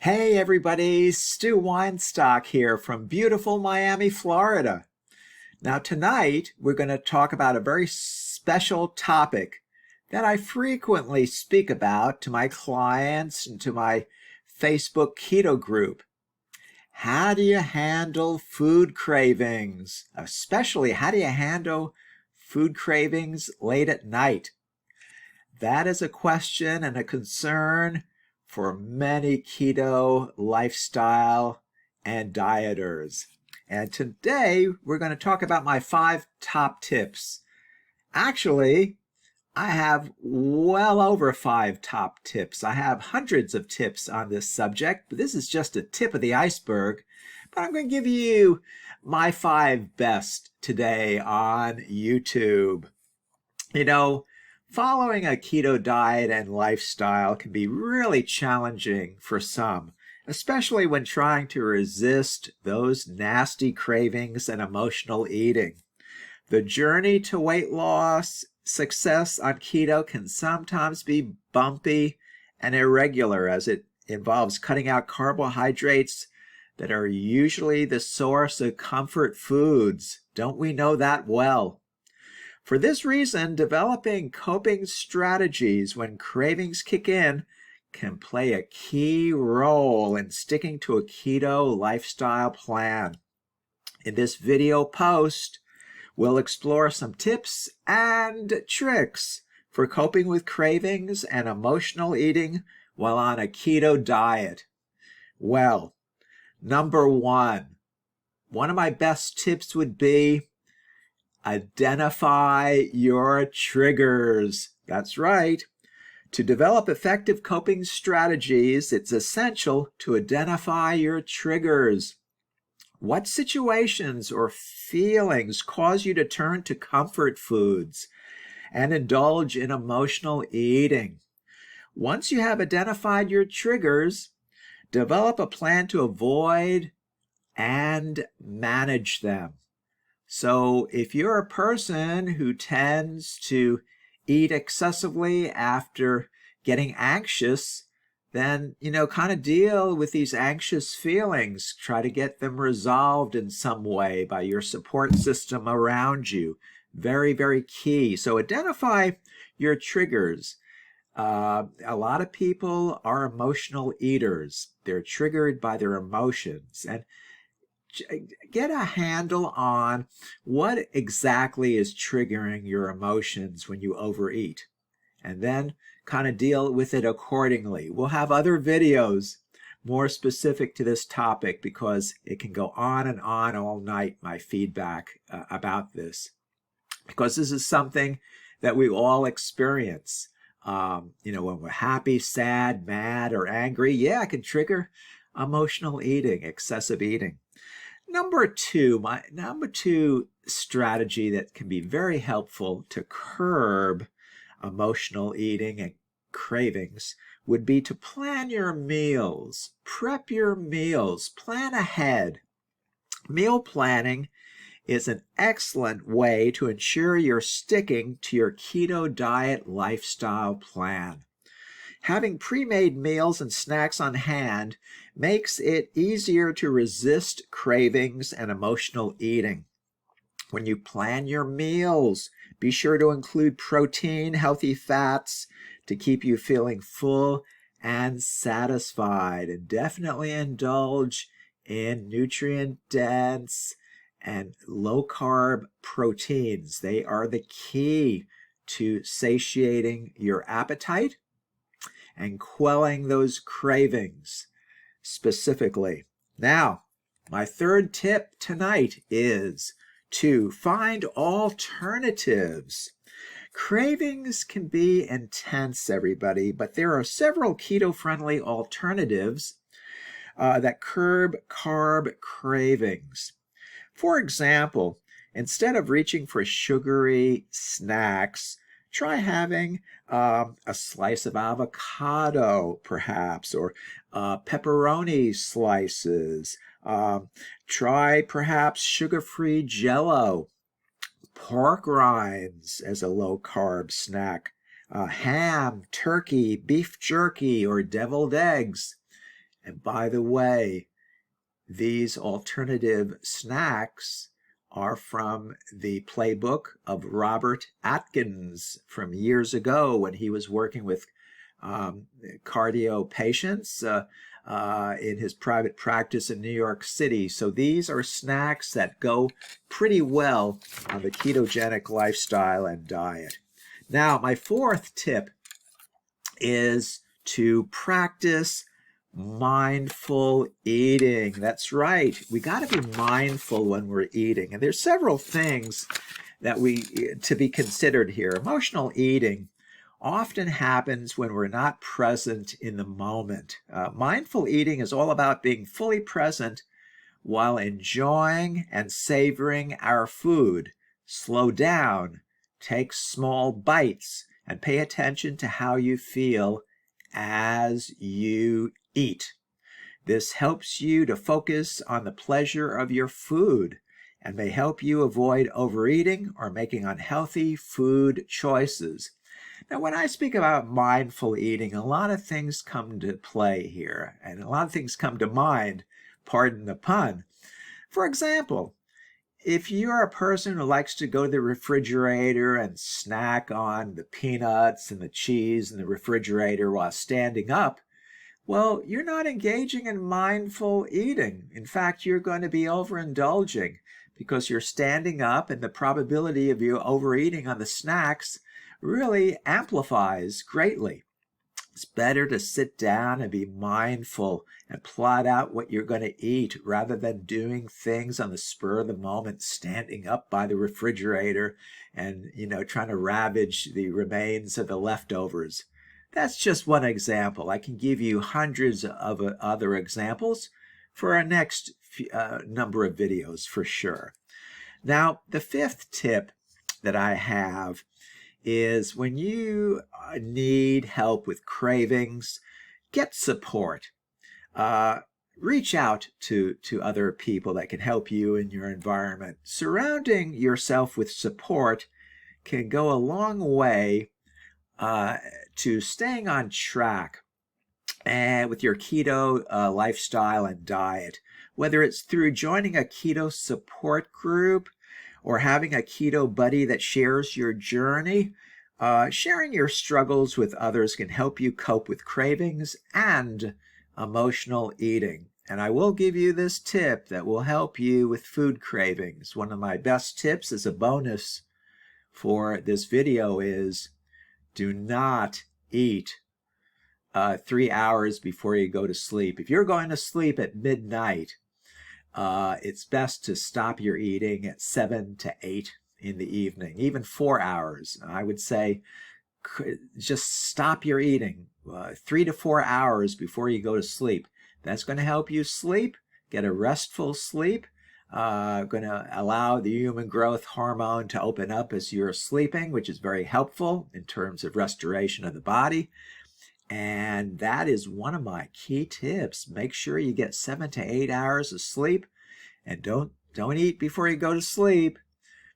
Hey everybody, Stu Weinstock here from beautiful Miami, Florida. Now tonight we're going to talk about a very special topic that I frequently speak about to my clients and to my Facebook keto group. How do you handle food cravings? Especially, how do you handle food cravings late at night? That is a question and a concern for many keto lifestyle and dieters. And today we're going to talk about my 5 top tips. Actually, I have well over 5 top tips. I have hundreds of tips on this subject, but this is just a tip of the iceberg. But I'm going to give you my 5 best today on YouTube. Following a keto diet and lifestyle can be really challenging for some, especially when trying to resist those nasty cravings and emotional eating. The journey to weight loss success on keto can sometimes be bumpy and irregular, as it involves cutting out carbohydrates that are usually the source of comfort foods. Don't we know that well? For this reason, developing coping strategies when cravings kick in can play a key role in sticking to a keto lifestyle plan. In this video post, we'll explore some tips and tricks for coping with cravings and emotional eating while on a keto diet. Well, number one of my best tips would be identify your triggers. That's right. To develop effective coping strategies, it's essential to identify your triggers. What situations or feelings cause you to turn to comfort foods and indulge in emotional eating? Once you have identified your triggers, develop a plan to avoid and manage them. So if you're a person who tends to eat excessively after getting anxious, then, kind of deal with these anxious feelings. Try to get them resolved in some way by your support system around you. Very, very key. So identify your triggers. A lot of people are emotional eaters. They're triggered by their emotions. And get a handle on what exactly is triggering your emotions when you overeat, and then kind of deal with it accordingly. We'll have other videos more specific to this topic because it can go on and on all night, my feedback about this, because this is something that we all experience. When we're happy, sad, mad, or angry, it can trigger emotional eating, excessive eating. Number two strategy that can be very helpful to curb emotional eating and cravings would be to plan your meals. Prep your meals. Plan ahead. Meal planning is an excellent way to ensure you're sticking to your keto diet lifestyle plan. Having pre-made meals and snacks on hand makes it easier to resist cravings and emotional eating. When you plan your meals, be sure to include protein, healthy fats to keep you feeling full and satisfied. And definitely indulge in nutrient-dense and low-carb proteins. They are the key to satiating your appetite and quelling those cravings specifically. Now, my third tip tonight is to find alternatives. Cravings can be intense, everybody, but there are several keto-friendly alternatives that curb carb cravings. For example, instead of reaching for sugary snacks, try having a slice of avocado, perhaps, or pepperoni slices. Try perhaps sugar-free Jell-O, pork rinds as a low-carb snack, ham, turkey, beef jerky, or deviled eggs And by the way, these alternative snacks are from the playbook of Robert Atkins from years ago when he was working with cardio patients in his private practice in New York City. So these are snacks that go pretty well on the ketogenic lifestyle and diet. Now, my fourth tip is to practice mindful eating. That's right. We got to be mindful when we're eating. And there's several things that to be considered here. Emotional eating often happens when we're not present in the moment. Mindful eating is all about being fully present while enjoying and savoring our food. Slow down, take small bites, and pay attention to how you feel as you eat. This helps you to focus on the pleasure of your food and may help you avoid overeating or making unhealthy food choices. Now, when I speak about mindful eating, a lot of things come to play here, and a lot of things come to mind, pardon the pun. For example, if you're a person who likes to go to the refrigerator and snack on the peanuts and the cheese in the refrigerator while standing up, well, you're not engaging in mindful eating. In fact, you're going to be overindulging because you're standing up, and the probability of you overeating on the snacks really amplifies greatly. It's better to sit down and be mindful and plot out what you're going to eat rather than doing things on the spur of the moment, standing up by the refrigerator and, trying to ravage the remains of the leftovers. That's just one example. I can give you hundreds of other examples for our next number of videos for sure. Now, the fifth tip that I have is when you need help with cravings, get support. Reach out to other people that can help you in your environment. Surrounding yourself with support can go a long way to staying on track and with your keto lifestyle and diet, whether it's through joining a keto support group or having a keto buddy that shares your journey. Sharing your struggles with others can help you cope with cravings and emotional eating. And I will give you this tip that will help you with food cravings. One of my best tips as a bonus for this video is do not eat 3 hours before you go to sleep. If you're going to sleep at midnight, it's best to stop your eating at 7 to 8 in the evening, even 4 hours. I would say just stop your eating 3 to 4 hours before you go to sleep. That's going to help you sleep, get a restful sleep, going to allow the human growth hormone to open up as you're sleeping, which is very helpful in terms of restoration of the body. And that is one of my key tips. Make sure you get 7 to 8 hours of sleep, and don't eat before you go to sleep,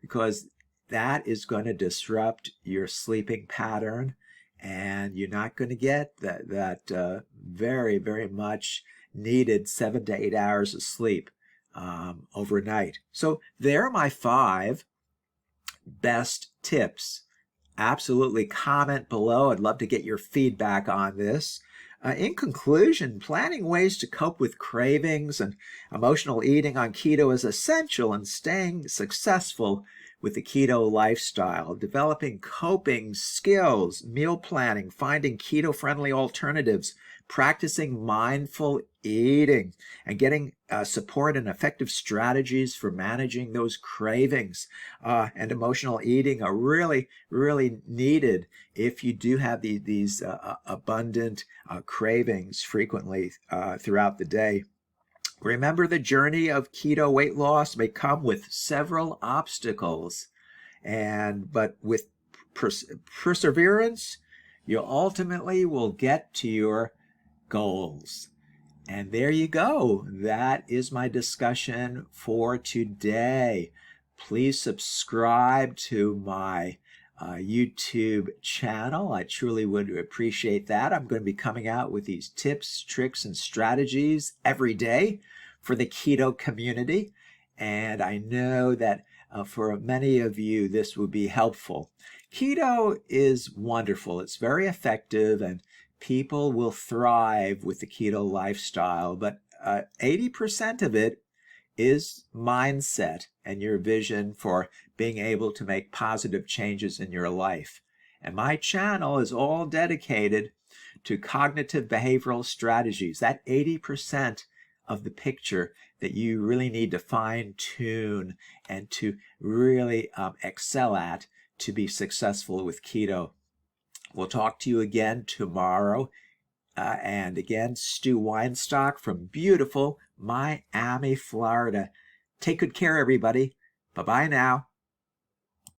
because that is going to disrupt your sleeping pattern, and you're not going to get that very, very much needed 7 to 8 hours of sleep overnight. So there are my 5 best tips. Absolutely comment below. I'd love to get your feedback on this. In conclusion, planning ways to cope with cravings and emotional eating on keto is essential in staying successful with the keto lifestyle. Developing coping skills, meal planning, finding keto-friendly alternatives, practicing mindful eating, and getting support and effective strategies for managing those cravings and emotional eating are really, really needed if you do have these abundant cravings frequently throughout the day. Remember, the journey of keto weight loss may come with several obstacles, but with perseverance, you ultimately will get to your goals. And there you go. That is my discussion for today. Please subscribe to my YouTube channel. I truly would appreciate that. I'm going to be coming out with these tips, tricks, and strategies every day for the keto community. And I know that for many of you, this would be helpful. Keto is wonderful. It's very effective, and people will thrive with the keto lifestyle. But 80% of it is mindset and your vision for being able to make positive changes in your life. And my channel is all dedicated to cognitive behavioral strategies, that 80% of the picture that you really need to fine tune and to really excel at to be successful with keto. We'll talk to you again tomorrow. And again, Stu Weinstock from beautiful Miami, Florida. Take good care, everybody. Bye-bye now.